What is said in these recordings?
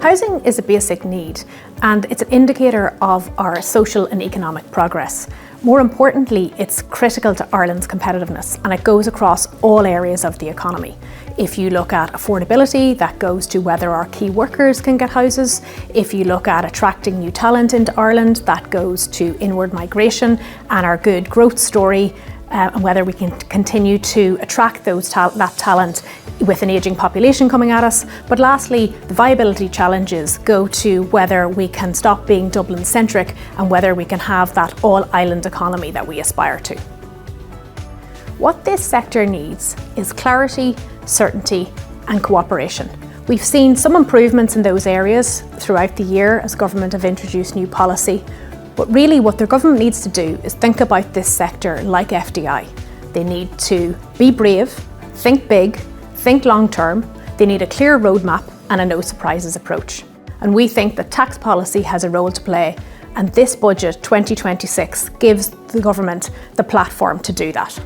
Housing is a basic need and it's an indicator of our social and economic progress. More importantly, it's critical to Ireland's competitiveness and it goes across all areas of the economy. If you look at affordability, that goes to whether our key workers can get houses. If you look at attracting new talent into Ireland, that goes to inward migration and our good growth story, and whether we can continue to attract that talent with an ageing population coming at us. But lastly, the viability challenges go to whether we can stop being Dublin-centric and whether we can have that all-island economy that we aspire to. What this sector needs is clarity, certainty and cooperation. We've seen some improvements in those areas throughout the year as government have introduced new policy. But really what the government needs to do is think about this sector like FDI. They need to be brave, think big, think long term. They need a clear roadmap and a no surprises approach. And we think that tax policy has a role to play, and this budget 2026 gives the government the platform to do that.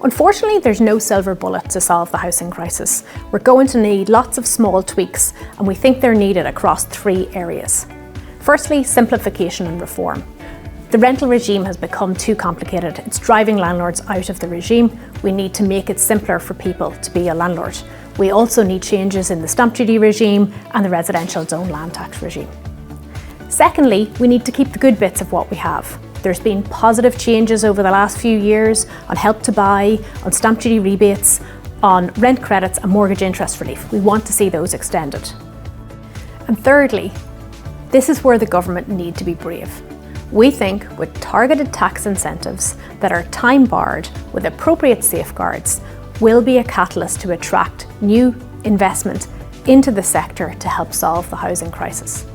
Unfortunately, there's no silver bullet to solve the housing crisis. We're going to need lots of small tweaks, and we think they're needed across three areas. Firstly, simplification and reform. The rental regime has become too complicated. It's driving landlords out of the regime. We need to make it simpler for people to be a landlord. We also need changes in the stamp duty regime and the residential zone land tax regime. Secondly, we need to keep the good bits of what we have. There's been positive changes over the last few years on help to buy, on stamp duty rebates, on rent credits and mortgage interest relief. We want to see those extended. And thirdly, this is where the government need to be brave. We think with targeted tax incentives that are time-barred with appropriate safeguards will be a catalyst to attract new investment into the sector to help solve the housing crisis.